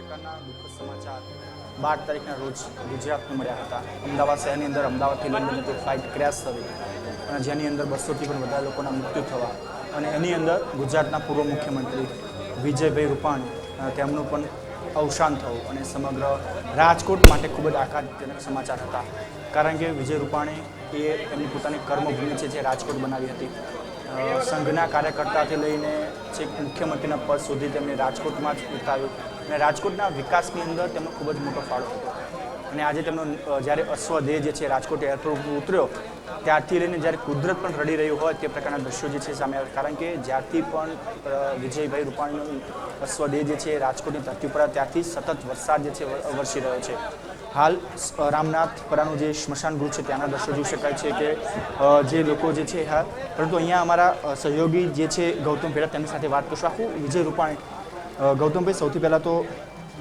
પ્રકારના દુઃખદ સમાચાર 12 તારીખના રોજ ગુજરાતને મળ્યા હતા। અમદાવાદ શહેરની અંદર અમદાવાદથી લંડનની ફ્લાઇટ ક્રેશ થઈ અને જેની અંદર 200થી પણ વધારે લોકોના મૃત્યુ થવા અને એની અંદર ગુજરાતના પૂર્વ મુખ્યમંત્રી વિજયભાઈ રૂપાણી તેમનું પણ અવસાન થયું અને સમગ્ર રાજકોટ માટે ખૂબ જ આઘાતજનક સમાચાર હતા। કારણ કે વિજય રૂપાણી એ એમની પોતાની કર્મભૂમિ છે જે રાજકોટ બનાવી હતી। સંઘના કાર્યકર્તાથી લઈને છેક મુખ્યમંત્રીના પદ સુધી તેમને રાજકોટમાં જ વિતાવ્યું અને રાજકોટના વિકાસની અંદર તેમનો ખૂબ જ મોટો ફાળો હતો। અને આજે તેમનો જ્યારે અશ્વદેહ જે છે રાજકોટ એરપોર્ટ ઉતર્યો ત્યારથી લઈને જ્યારે કુદરત પણ રડી રહ્યું હોય તે પ્રકારના દ્રશ્યો જે છે સામે આવે। કારણ કે જ્યારથી પણ વિજયભાઈ રૂપાણીનો અશ્વદેહ જે છે રાજકોટની ધરતી ઉપર ત્યારથી સતત વરસાદ જે છે વરસી રહ્યો છે। હાલ રામનાથપરાનું જે સ્મશાન ગૃહ છે ત્યાંના દ્રશ્યો જોઈ શકાય છે કે જે લોકો જે છે હા, પરંતુ અહીંયા અમારા સહયોગી જે છે ગૌતમ ભેડા તેમની સાથે વાત કરશું। આખું વિજય રૂપાણી, ગૌતમભાઈ સૌથી પહેલાં તો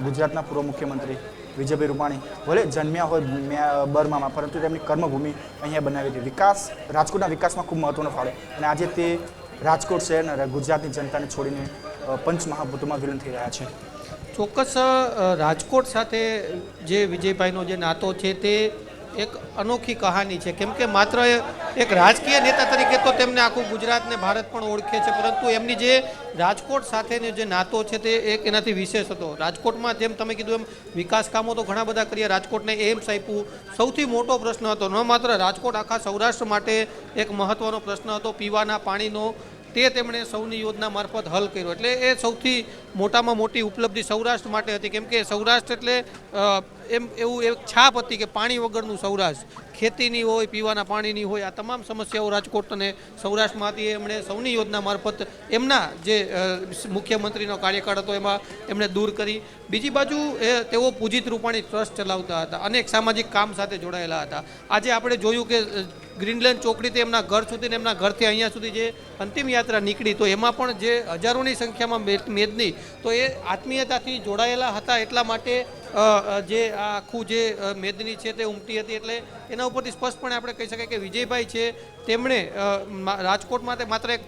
ગુજરાતના પૂર્વ મુખ્યમંત્રી વિજયભાઈ રૂપાણી ભલે જન્મ્યા હોય બર્મામાં, પરંતુ તેમની કર્મભૂમિ અહીંયા બનાવી હતી। વિકાસ, રાજકોટના વિકાસમાં ખૂબ મહત્ત્વનો ફાળો અને આજે તે રાજકોટ શહેર અને ગુજરાતની જનતાને છોડીને પંચમહાભૂતોમાં વિલીન થઈ રહ્યા છે। ચોક્કસ રાજકોટ સાથે જે વિજયભાઈનો જે નાતો છે તે એક અનોખી કહાની છે, કેમ કે માત્ર એક રાજકીય નેતા તરીકે તો તેમને આખું ગુજરાત ને ભારત પણ ઓળખે છે, પરંતુ એમની જે રાજકોટ સાથેનો જે નાતો છે તે એક એનાથી વિશેષ હતો। રાજકોટમાં જેમ તમે કીધું એમ વિકાસ કામો તો ઘણા બધા કર્યા, રાજકોટને એમ્સ આપ્યું। સૌથી મોટો પ્રશ્ન હતો ન માત્ર રાજકોટ, આખા સૌરાષ્ટ્ર માટે એક મહત્ત્વનો પ્રશ્ન હતો પીવાના પાણીનો, તે તેમણે સૌની યોજના મારફત હલ કર્યો। એટલે એ સૌથી મોટામાં મોટી ઉપલબ્ધિ સૌરાષ્ટ્ર માટે હતી, કેમ કે સૌરાષ્ટ્ર એટલે એવું એક છાપ હતી કે પાણી વગરનું સૌરાષ્ટ્ર, ખેતીની હોય, પીવાના પાણીની હોય, આ તમામ સમસ્યાઓ રાજકોટ અને સૌરાષ્ટ્રમાં હતી। એમણે સૌની યોજના મારફત એમના જે મુખ્યમંત્રીનો કાર્યકાળ હતો એમાં એમણે દૂર કરી। બીજી બાજુ તેઓ પૂજિત રૂપાણી ટ્રસ્ટ ચલાવતા હતા, અનેક સામાજિક કામ સાથે જોડાયેલા હતા। આજે આપણે જોયું કે ગ્રીનલેન્ડ ચોકડીથી એમના ઘર સુધી ને એમના ઘરથી અહીંયા સુધી જે અંતિમ યાત્રા નીકળી તો એમાં પણ જે હજારોની સંખ્યામાં મેદની તો એ આત્મીયતાથી જોડાયેલા હતા, એટલા માટે જે આખું જે મેદની છે તે ઉમટી હતી। એટલે એના ઉપરથી સ્પષ્ટપણે આપણે કહી શકાય કે વિજયભાઈ છે તેમણે રાજકોટ માટે માત્ર એક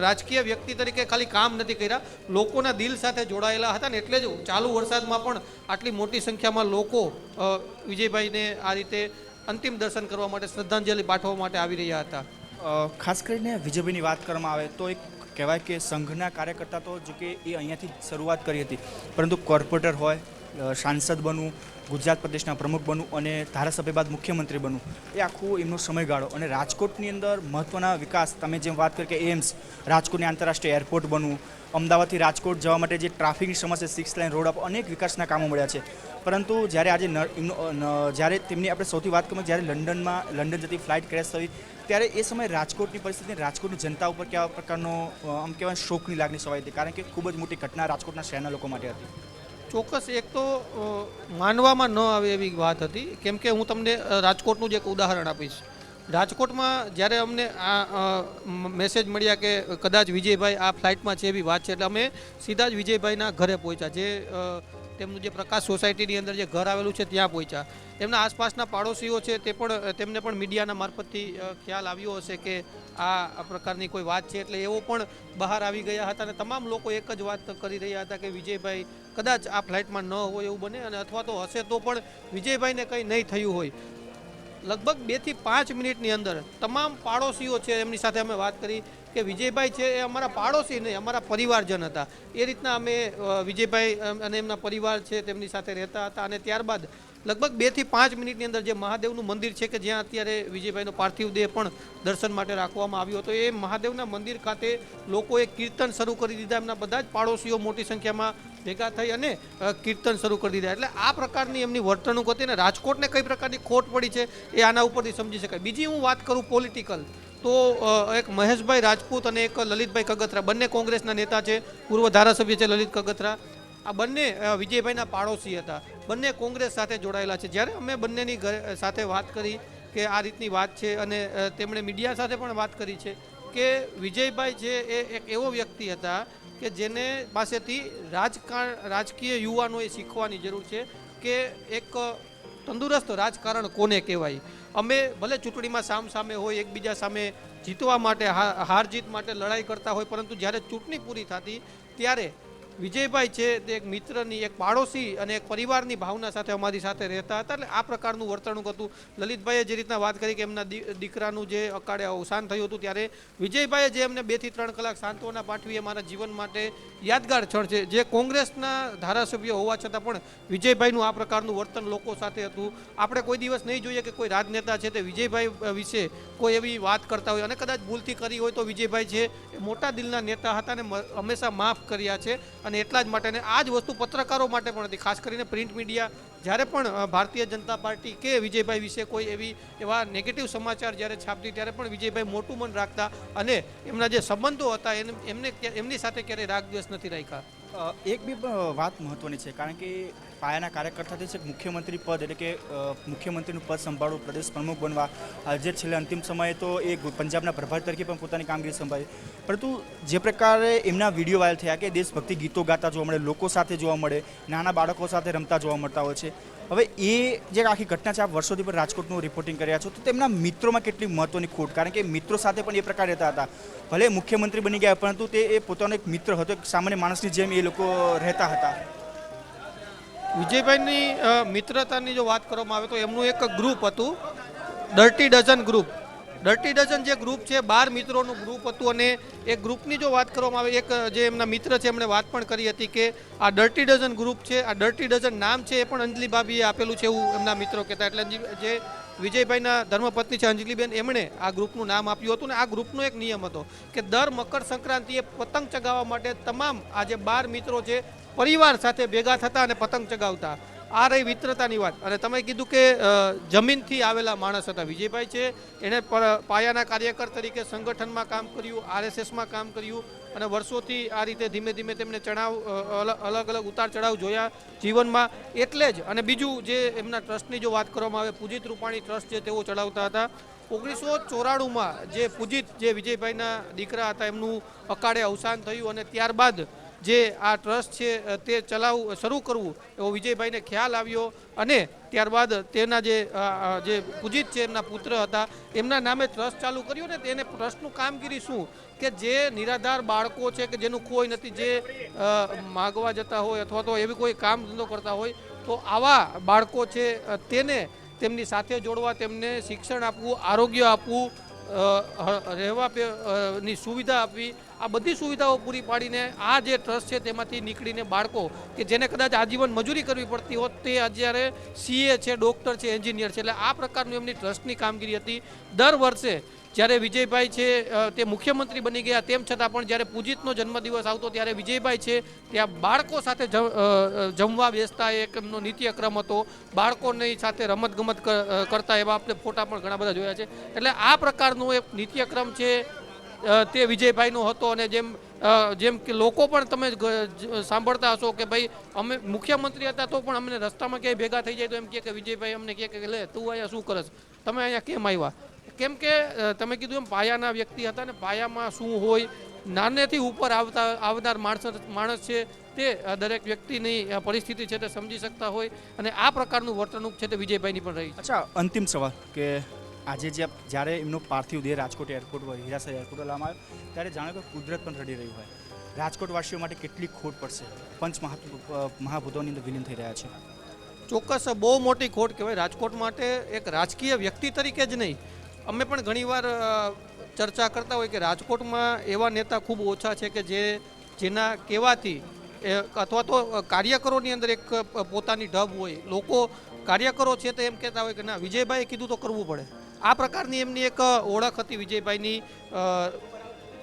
રાજકીય વ્યક્તિ તરીકે ખાલી કામ નથી કર્યા, લોકોના દિલ સાથે જોડાયેલા હતા ને એટલે જ ચાલુ વરસાદમાં પણ આટલી મોટી સંખ્યામાં લોકો વિજયભાઈને આ રીતે અંતિમ દર્શન કરવા માટે, શ્રદ્ધાંજલિ પાઠવવા માટે આવી રહ્યા હતા। ખાસ કરીને વિજયભાઈની વાત કરવામાં આવે તો એક કહેવાય કે સંઘના કાર્યકર્તા તો જો કે એ અહીંયાથી શરૂઆત કરી હતી, પરંતુ કોર્પોરેટર હોય, સાંસદ બનવું, ગુજરાત પ્રદેશના પ્રમુખ બનવું અને ધારાસભ્ય બાદ મુખ્યમંત્રી બનવું, એ આખું એમનો સમયગાળો અને રાજકોટની અંદર મહત્ત્વના વિકાસ, તમે જેમ વાત કરી કે એમ્સ, રાજકોટની આંતરરાષ્ટ્રીય એરપોર્ટ બનવું, અમદાવાદથી રાજકોટ જવા માટે જે ટ્રાફિકની સમસ્યા, 6 લાઇન રોડ આપો, અનેક વિકાસના કામો મળ્યા છે। પરંતુ જ્યારે આજે જ્યારે તેમની આપણે સૌથી વાત કરીએ જ્યારે લંડન જતી ફ્લાઇટ ક્રેશ થઈ ત્યારે એ સમયે રાજકોટની પરિસ્થિતિ, રાજકોટની જનતા ઉપર કેવા પ્રકારનો આમ કહેવાય શોકની લાગણી સવાઈ હતી, કારણ કે ખૂબ જ મોટી ઘટના રાજકોટના શહેરના લોકો માટે હતી। ચોક્કસ, એક તો માનવામાં ન આવે એવી વાત હતી, કેમ કે હું તમને રાજકોટનું જ એક ઉદાહરણ આપીશ। રાજકોટમાં જ્યારે અમને આ મેસેજ મળ્યા કે કદાચ વિજયભાઈ આ ફ્લાઇટમાં છે એવી વાત છે, એટલે અમે સીધા જ વિજયભાઈના ઘરે પહોંચ્યા, જે તેમનું જે પ્રકાશ સોસાયટીની અંદર જે ઘર આવેલું છે ત્યાં પહોંચ્યા। એમના આસપાસના પાડોશીઓ છે તેમને પણ મીડિયાના મારફતથી ખ્યાલ આવ્યો હશે કે આ પ્રકારની કોઈ વાત છે, એટલે એવો પણ બહાર આવી ગયા હતા અને તમામ લોકો એક જ વાત કરી રહ્યા હતા કે વિજયભાઈ કદાચ આ ફ્લાઇટમાં ન હોય એવું બને, અને અથવા તો હશે તો પણ વિજયભાઈને કંઈ નહીં થયું હોય। લગભગ 2 થી 5 મિનિટની અંદર તમામ પાડોશીઓ છે એમની સાથે અમે વાત કરી કે વિજયભાઈ છે એ અમારા પાડોશી નહીં, અમારા પરિવારજન હતા। એ રીતના અમે વિજયભાઈ અને એમના પરિવાર છે તેમની સાથે રહેતા હતા। અને ત્યારબાદ લગભગ 2 થી 5 મિનિટની અંદર જે મહાદેવનું મંદિર છે કે જ્યાં અત્યારે વિજયભાઈનો પાર્થિવ દેહ પણ દર્શન માટે રાખવામાં આવ્યો હતો, એ મહાદેવના મંદિર ખાતે લોકોએ કીર્તન શરૂ કરી દીધા। એમના બધા જ પાડોશીઓ મોટી સંખ્યામાં ભેગા થઈ અને કીર્તન શરૂ કરી દીધા। એટલે આ પ્રકારની એમની વર્તણૂક હતી અને રાજકોટને કઈ પ્રકારની ખોટ પડી છે એ આના ઉપરથી સમજી શકાય। બીજી હું વાત કરું પોલિટિકલ, તો એક મહેશભાઈ રાજપૂત અને એક લલિતભાઈ કગથરા, બંને કોંગ્રેસના નેતા છે, પૂર્વ ધારાસભ્ય છે લલિત કગથરા। આ બંને વિજયભાઈના પાડોશી હતા, બંને કોંગ્રેસ સાથે જોડાયેલા છે। જ્યારે અમે બંનેની સાથે વાત કરી કે આ રીતની વાત છે અને તેમણે મીડિયા સાથે પણ વાત કરી છે કે વિજયભાઈ છે એ એક એવો વ્યક્તિ હતા કે જેને પાસેથી રાજકીય યુવાનોએ શીખવાની જરૂર છે કે એક તંદુરસ્ત રાજકારણ કોને કહેવાય। અમે ભલે ચૂંટણીમાં સામે હોય, એકબીજા સામે જીતવા માટે, હાર જીત માટે લડાઈ કરતા હોય, પરંતુ જ્યારે ચૂંટણી પૂરી થતી ત્યારે વિજયભાઈ છે તે એક મિત્રની, એક પાડોશી અને એક પરિવારની ભાવના સાથે અમારી સાથે રહેતા હતા. એટલે આ પ્રકારનું વર્તણૂક હતું. લલિતભાઈએ જે રીતના વાત કરી કે એમના દીકરાનું જે અકાળે અવસાન થયું હતું ત્યારે વિજયભાઈએ જે એમને 2 થી 3 કલાક સાંત્વના પાઠવી એ મારા જીવન માટે યાદગાર ક્ષણ છે. જે કોંગ્રેસના ધારાસભ્ય હોવા છતાં પણ વિજયભાઈનું આ પ્રકારનું વર્તન લોકો સાથે હતું. આપણે કોઈ દિવસ નહીં જોઈએ કે કોઈ રાજનેતા છે તે વિજયભાઈ વિશે કોઈ એવી વાત કરતા હોય, અને કદાચ ભૂલથી કરી હોય તો વિજયભાઈ છે એ મોટા દિલના નેતા હતા અને હંમેશા માફ કર્યા છે. અને એટલા જ માટે, અને આ જ વસ્તુ પત્રકારો માટે પણ હતી, ખાસ કરીને પ્રિન્ટ મીડિયા જ્યારે પણ ભારતીય જનતા પાર્ટી કે વિજયભાઈ વિશે કોઈ એવા નેગેટિવ સમાચાર જ્યારે છાપતી ત્યારે પણ વિજયભાઈ મોટું મન રાખતા અને એમના જે સંબંધો હતા એમની સાથે ક્યારેય રાગદ્વેષ નથી રાખ્યા. એક બી વાત મહત્વની છે, કારણ કે પાયાના કાર્યકર્તાથી છે મુખ્યમંત્રી પદ એટલે કે મુખ્યમંત્રીનું પદ સંભાળવું, પ્રદેશ પ્રમુખ બનવા, જે છેલ્લે અંતિમ સમયે તો એ પંજાબના પ્રભારી તરીકે પણ પોતાની કામગીરી સંભાળી. પરંતુ જે પ્રકારે એમના વિડીયો વાયરલ થયા કે દેશભક્તિ ગીતો ગાતા જોવા મળે, લોકો સાથે જોવા મળે, નાના બાળકો સાથે રમતા જોવા મળતા હોય છે. હવે એ જે આખી ઘટના છે, આપ વર્ષોથી પણ રાજકોટનું રિપોર્ટિંગ કર્યા છો, તો તેમના મિત્રોમાં કેટલી મહત્વની ખોટ, કારણ કે મિત્રો સાથે પણ એ પ્રકાર રહેતા હતા. ભલે મુખ્યમંત્રી બની ગયા પરંતુ તે એ પોતાનો એક મિત્ર હતો, એક સામાન્ય માણસની જેમ એ લોકો રહેતા હતા. વિજયભાઈની મિત્રતાની જો વાત કરવામાં આવે તો એમનું એક ગ્રુપ હતું, dirty dozen group. Dirty dozen જે ગ્રુપ છે 12 મિત્રોનું ગ્રુપ હતું. અને એ ગ્રુપની જો વાત કરવામાં આવે, એક જે એમના મિત્ર છે એમણે વાત પણ કરી હતી કે આ ડર્ટી ડઝન ગ્રુપ છે, આ ડર્ટી ડઝન નામ છે એ પણ અંજલિ ભાભીએ આપેલું છે એવું એમના મિત્રો કહેતા. એટલે જે વિજયભાઈના ધર્મપત્ની છે અંજલિબેન, એમણે આ ગ્રુપનું નામ આપ્યું હતું. અને આ ગ્રુપનો એક નિયમ હતો કે દર મકર સંક્રાંતિએ પતંગ ચગાવવા માટે તમામ આ જે 12 મિત્રો છે પરિવાર સાથે ભેગા થતા અને પતંગ ચગાવતા. આ રહી મિત્રતાની વાત. અને તમે કીધું કે જમીનથી આવેલા માણસ હતા વિજયભાઈ છે, એણે પાયાના કાર્યકર તરીકે સંગઠનમાં કામ કર્યું, RSSમાં કામ કર્યું અને વર્ષોથી આ રીતે ધીમે ધીમે તેમને અલગ અલગ ઉતાર ચઢાવ જોયા જીવનમાં. એટલે જ અને બીજું જે એમના ટ્રસ્ટની જો વાત કરવામાં આવે, પૂજિત રૂપાણી ટ્રસ્ટ જે તેઓ ચલાવતા હતા. 1994માં જે પૂજિત જે વિજયભાઈના દીકરા હતા એમનું અકાળે અવસાન થયું અને ત્યારબાદ જે આ ટ્રસ્ટ છે તે શરૂ કરવું એવો વિજયભાઈને ખ્યાલ આવ્યો. અને ત્યારબાદ તેના જે પૂજિત છે એમના પુત્ર હતા એમના નામે ટ્રસ્ટ ચાલુ કર્યું. ને તેને ટ્રસ્ટનું કામગીરી શું કે જે નિરાધાર બાળકો છે કે જેનું કોઈ નથી, જે માગવા જતા હોય અથવા તો એવી કોઈ કામ ધંધો કરતા હોય, તો આવા બાળકો છે તેને તેમની સાથે જોડવા, તેમને શિક્ષણ આપવું, આરોગ્ય આપવું, રહેવાની સુવિધા આપવી, આ બધી સુવિધાઓ પૂરી પાડીને આ જે ટ્રસ્ટ છે તેમાંથી નીકળીને બાળકો કે જેને કદાચ આજીવન મજૂરી કરવી પડતી હોત તે અત્યારે CA છે, ડૉક્ટર છે, એન્જિનિયર છે. એટલે આ પ્રકારનું એમની ટ્રસ્ટની કામગીરી હતી. દર વર્ષે જ્યારે વિજયભાઈ છે તે મુખ્યમંત્રી બની ગયા તેમ છતાં પણ જ્યારે પૂજિતનો જન્મદિવસ આવતો ત્યારે વિજયભાઈ છે ત્યાં બાળકો સાથે જમવા બેસતા, એક એમનો નિત્યક્રમ હતો. બાળકોની સાથે રમતગમત કરતા એવા આપણે ફોટા પણ ઘણા બધા જોયા છે. એટલે આ પ્રકારનો એક નિત્યક્રમ છે તે વિજયભાઈનો હતો. અને જેમ કે લોકો પણ તમે સાંભળતા હશો કે ભાઈ અમે મુખ્યમંત્રી હતા તો પણ અમને રસ્તામાં ક્યાંય ભેગા થઈ જાય તો એમ કે વિજયભાઈ અમને કહે કે લે તું અહીંયા શું કરસ, તમે અહીંયા કેમ આવ્યા? કેમ કે તમે કીધું એમ પાયાના વ્યક્તિ હતા ને પાયામાં શું હોય, નાનેથી ઉપર આવનાર માણસ છે તે દરેક વ્યક્તિની પરિસ્થિતિ છે તે સમજી શકતા હોય. અને આ પ્રકારનું વર્તણૂક છે તે વિજયભાઈની પણ રહી. અચ્છા, અંતિમ સવાલ કે આજે જ્યારે એમનો પાર્થિવ દેહ રાજકોટ એરપોર્ટ પર હીરાસર એરપોર્ટ લાવવામાં આવ્યો ત્યારે જાણે કે કુદરત પણ રડી રહ્યું હોય. રાજકોટવાસીઓ માટે કેટલી ખોટ પડશે? પંચ મહાભૂતોની અંદર વિલીન થઈ રહ્યા છે. ચોક્કસ બહુ મોટી ખોટ કહેવાય રાજકોટ માટે. એક રાજકીય વ્યક્તિ તરીકે જ નહીં, અમે પણ ઘણીવાર ચર્ચા કરતા હોય કે રાજકોટમાં એવા નેતા ખૂબ ઓછા છે કે જેના કહેવાથી અથવા તો કાર્યકરોની અંદર એક પોતાની ઢબ હોય. લોકો કાર્યકરો છે તો એમ કહેતા હોય કે ના વિજયભાઈએ કીધું તો કરવું પડે. આ પ્રકારની એમની એક ઓળખ હતી વિજયભાઈની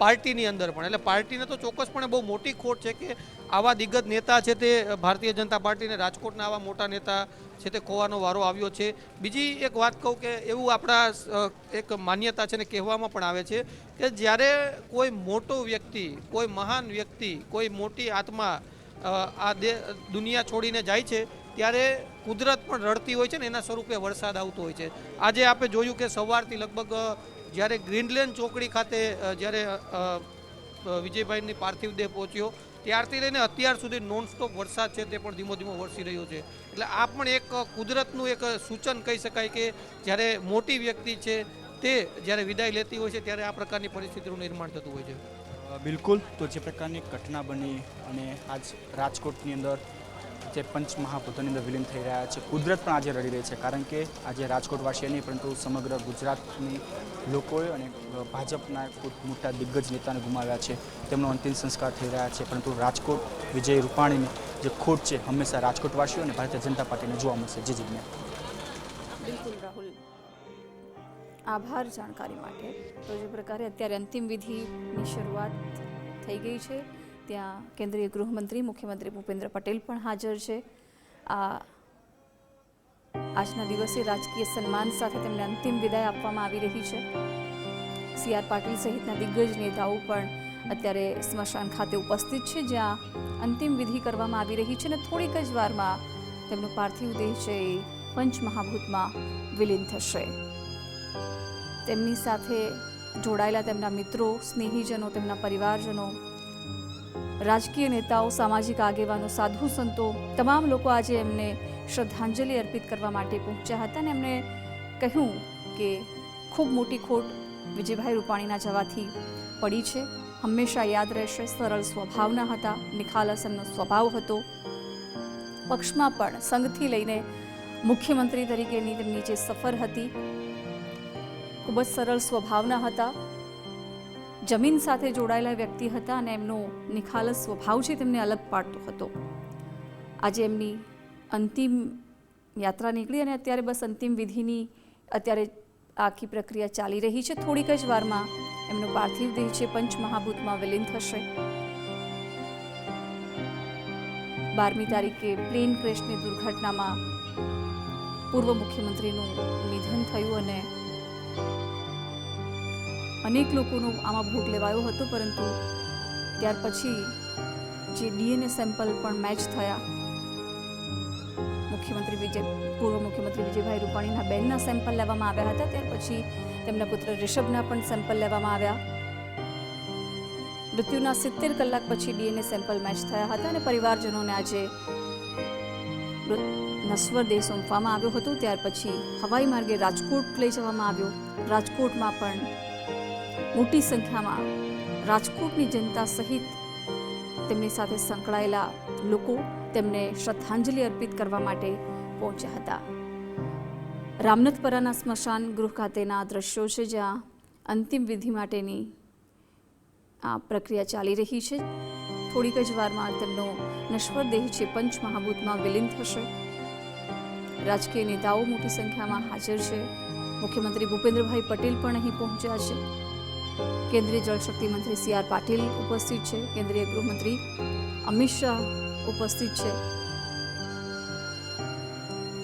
પાર્ટીની અંદર પણ. એટલે પાર્ટીને તો ચોક્કસપણે બહુ મોટી ખોટ છે કે આવા દિગ્ગજ નેતા છે તે ભારતીય જનતા પાર્ટીને રાજકોટના આવા મોટા નેતા છે તે ખોવાનો વારો આવ્યો છે. બીજી એક વાત કહું કે એવું આપણા એક માન્યતા છે ને કહેવામાં પણ આવે છે કે જ્યારે કોઈ મોટો વ્યક્તિ, કોઈ મહાન વ્યક્તિ, કોઈ મોટી આત્મા આ દુનિયા છોડીને જાય છે ત્યારે કુદરત પણ રડતી હોય છે ને એના સ્વરૂપે વરસાદ આવતો હોય છે. આજે આપણે જોયું કે સવારથી લગભગ જ્યારે ગ્રીનલેન્ડ ચોકડી ખાતે જ્યારે વિજયભાઈની પાર્થિવ દેહ પહોંચ્યો ત્યારથી લઈને અત્યાર સુધી નોનસ્ટોપ વરસાદ છે તે પણ ધીમો ધીમો વરસી રહ્યો છે. એટલે આ પણ એક કુદરતનું એક સૂચન કહી શકાય કે જ્યારે મોટી વ્યક્તિ છે તે જ્યારે વિદાય લેતી હોય છે ત્યારે આ પ્રકારની પરિસ્થિતિનું નિર્માણ થતું હોય છે. બિલકુલ. તો જે પ્રકારની ઘટના બની અને આજ રાજકોટની અંદર જે પંચમહાભૂતોની અંદર વિલીન થઈ રહ્યા છે, કુદરત પણ આજે રડી રહી છે, કારણ કે આજે રાજકોટવાસી નહીં પરંતુ સમગ્ર ગુજરાતની લોકોએ અને ભાજપના ખૂબ મોટા દિગ્ગજ નેતાને ગુમાવ્યા છે. તેમનો અંતિમ સંસ્કાર થઈ રહ્યા છે, પરંતુ રાજકોટ વિજય રૂપાણીની જે ખોટ છે હંમેશા રાજકોટવાસીઓ અને ભારતીય જનતા પાર્ટીને જોવા મળશે. જી જી. બિલકુલ રાહુલ, આભાર જાણકારી માટે. તો જે પ્રકારે અત્યારે અંતિમ વિધિની શરૂઆત થઈ ગઈ છે, ત્યાં કેન્દ્રીય ગૃહમંત્રી મુખ્યમંત્રી ભૂપેન્દ્ર પટેલ પણ હાજર છે. આજના દિવસે રાજકીય સન્માન સાથે તેમને અંતિમ વિદાય આપવામાં આવી રહી છે. સી આર પાટીલ સહિતના દિગ્ગજ નેતાઓ પણ અત્યારે સ્મશાન ખાતે ઉપસ્થિત છે, જ્યાં અંતિમ વિધિ કરવામાં આવી રહી છે અને થોડીક જ વારમાં તેમનો પાર્થિવ દેહ છે એ પંચમહાભૂતમાં વિલીન થશે. તેમની સાથે જોડાયેલા તેમના મિત્રો, સ્નેહીજનો, તેમના પરિવારજનો, રાજકીય નેતાઓ, સામાજિક આગેવાનો, સાધુ સંતો, તમામ લોકો આજે એમને શ્રદ્ધાંજલિ અર્પિત કરવા માટે પહોંચ્યા હતા અને એમણે કહ્યું કે ખૂબ મોટી ખોટ વિજયભાઈ રૂપાણીના જવાથી પડી છે. હંમેશા યાદ રહેશે. સરળ સ્વભાવના હતા, નિખાલસ એમનો સ્વભાવ હતો. પક્ષમાં પણ સંઘથી લઈને મુખ્યમંત્રી તરીકેની તેમની જે સફર હતી, ખૂબ જ સરળ સ્વભાવના હતા. જમીન સાથે જોડાયેલા વ્યક્તિ હતા અને એમનો નિખાલસ સ્વભાવ છે તેમને અલગ પાડતો હતો. આજે એમની અંતિમ યાત્રા નીકળી અને અત્યારે બસ અંતિમ વિધિની અત્યારે આખી પ્રક્રિયા ચાલી રહી છે. થોડીક જ વારમાં એમનો પાર્થિવ દેહ છે પંચમહાભૂતમાં વિલીન થશે. 12મી તારીખે પ્લેન ક્રેશની દુર્ઘટનામાં પૂર્વ મુખ્યમંત્રીનું નિધન થયું અને અનેક લોકોનો આમાં ભોગ લેવાયો હતો, પરંતુ ત્યાર પછી જે ડીએનએ સેમ્પલ પણ મેચ થયા, પૂર્વ મુખ્યમંત્રી વિજયભાઈ રૂપાણીના બેનના સેમ્પલ લેવામાં આવ્યા હતા, ત્યાર પછી તેમના પુત્ર રિષભના પણ સેમ્પલ લેવામાં આવ્યા. મૃત્યુના 70 કલાક પછી ડીએનએ સેમ્પલ મેચ થયા હતા અને પરિવારજનોને આજે નશ્વર દેહ સોંપવામાં આવ્યો હતો. ત્યાર પછી હવાઈ માર્ગે રાજકોટ લઈ જવામાં આવ્યો. રાજકોટમાં પણ મોટી સંખ્યામાં રાજકોટની જનતા સહિત તેમની સાથે સંકળાયેલા લોકો તેમને શ્રદ્ધાંજલિ અર્પિત કરવા માટે પહોંચ્યા હતા. રામનાથપરાના સ્મશાન ગૃહ ખાતેના દ્રશ્યો છે, જ્યાં અંતિમ વિધિ માટેની આ પ્રક્રિયા ચાલી રહી છે. થોડીક જ વારમાં તેમનો નશ્વર દેહ છે પંચમહાભૂતમાં વિલીન થશે. રાજકીય નેતાઓ મોટી સંખ્યામાં હાજર છે. મુખ્યમંત્રી ભૂપેન્દ્રભાઈ પટેલ પણ અહીં પહોંચ્યા છે. કેન્દ્રીય જળશક્તિ મંત્રી સી આર પાટીલ ઉપસ્થિત છે. કેન્દ્રીય ગૃહમંત્રી અમિત શાહ ઉપસ્થિત છે.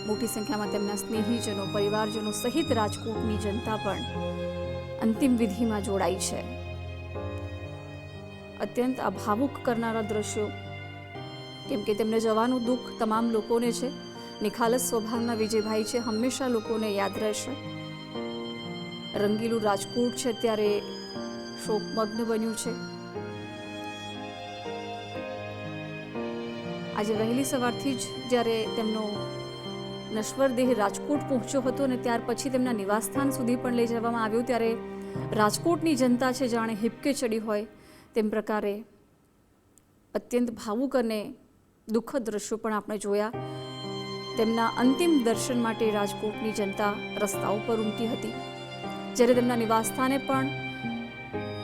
મોટી સંખ્યામાં તેમના સ્નેહીજનો, પરિવારજનો સહિત રાજકોટની જનતા પણ અંતિમ વિધિમાં જોડાઈ છે. અત્યંત ભાવુક કરનારા દ્રશ્યો, કેમ કે તેમને જવાનું દુઃખ તમામ લોકોને છે. નિખાલસ સ્વભાવના વિજયભાઈ છે, હંમેશા લોકોને યાદ રહેશે. રંગીલું રાજકોટ છે અત્યારે શોકમગ્ન બન્યું છે. આજે વહેલી સવારથી જ જ્યારે તેમનો નશ્વર દેહ રાજકોટ પહોંચ્યો હતો અને ત્યાર પછી તેમના નિવાસસ્થાન સુધી પણ લઈ જવામાં આવ્યો, ત્યારે રાજકોટની જનતા છે જાણે હિબકે ચડી હોય તેમ પ્રકારે અત્યંત ભાવુક અને દુઃખદ દ્રશ્યો પણ આપણે જોયા. તેમના અંતિમ દર્શન માટે રાજકોટની જનતા રસ્તાઓ પર ઉમટી હતી. જ્યારે તેમના નિવાસસ્થાને પણ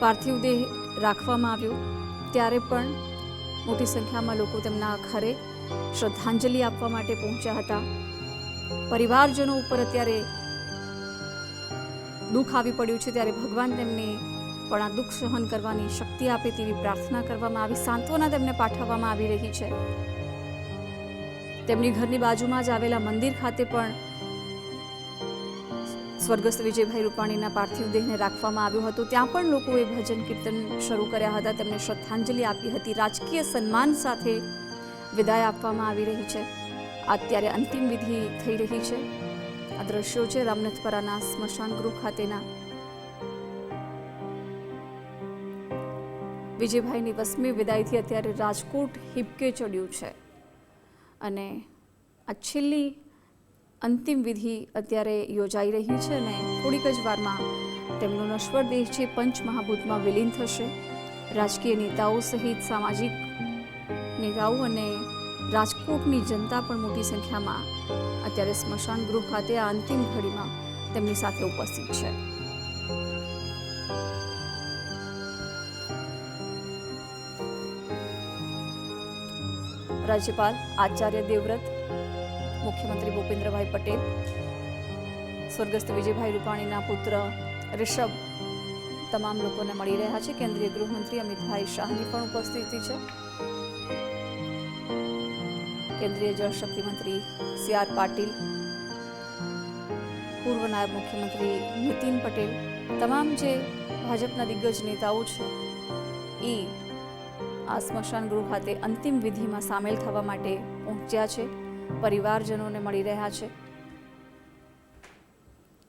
પાર્થિવ દેહ રાખવામાં આવ્યો, ત્યારે પણ મોટી સંખ્યામાં લોકો તેમના ઘરે શ્રદ્ધાંજલિ આપવા માટે પહોંચ્યા હતા. પરિવારજનો ઉપર અત્યારે દુઃખ આવી પડ્યું છે, ત્યારે ભગવાન તેમને પણ આ દુઃખ સહન કરવાની શક્તિ આપે તેવી પ્રાર્થના કરવામાં આવી. સાંત્વના તેમને પાઠવવામાં આવી રહી છે. તેમની ઘરની બાજુમાં જ આવેલા મંદિર ખાતે પણ સ્વર્ગસ્થ વિજયભાઈ રૂપાણીના પાર્થિવ દેહને રાખવામાં આવ્યો હતો. ત્યાં પણ લોકોએ ભજન કીર્તન શરૂ કર્યા હતા, તેમને શ્રદ્ધાંજલિ આપી હતી. રાજકીય સન્માન સાથે વિદાય આપવામાં આવી રહી છે. અત્યારે અંતિમ વિધિ થઈ રહી છે. આ દ્રશ્યો છે રામનાથપરાના સ્મશાન ગૃહ ખાતેના. વિજયભાઈની વસમી વિદાયથી અત્યારે રાજકોટ હિબકે ચડ્યું છે અને આ છેલ્લી અંતિમ વિધિ અત્યારે યોજાઈ રહી છે અને થોડીક જ વારમાં તેમનો નશ્વર દેહ છે પંચમહાભૂતમાં વિલીન થશે. રાજકીય નેતાઓ સહિત સામાજિક નેતાઓ અને રાજકોટની જનતા પણ મોટી સંખ્યામાં અત્યારે સ્મશાન ગૃહ ખાતે આ અંતિમ ઘડીમાં તેમની સાથે ઉપસ્થિત છે. રાજ્યપાલ આચાર્ય દેવવ્રત, મુખ્યમંત્રી ભૂપેન્દ્રભાઈ પટેલ, સ્વર્ગસ્થ વિજયભાઈ રૂપાણીના પુત્ર રિષભ તમામ લોકોને મળી રહ્યા છે. કેન્દ્રીય ગૃહમંત્રી અમિતભાઈ શાહની પણ ઉપસ્થિતિ છે. કેન્દ્રીય જળશક્તિ મંત્રી CR પાટીલ, પૂર્વ નાયબ મુખ્યમંત્રી નીતિન પટેલ, તમામ જે ભાજપના દિગ્ગજ નેતાઓ છે એ આ સ્મશાન ગૃહ ખાતે અંતિમ વિધિમાં સામેલ થવા માટે પહોંચ્યા છે, પરિવારજનોને મળી રહ્યા છે.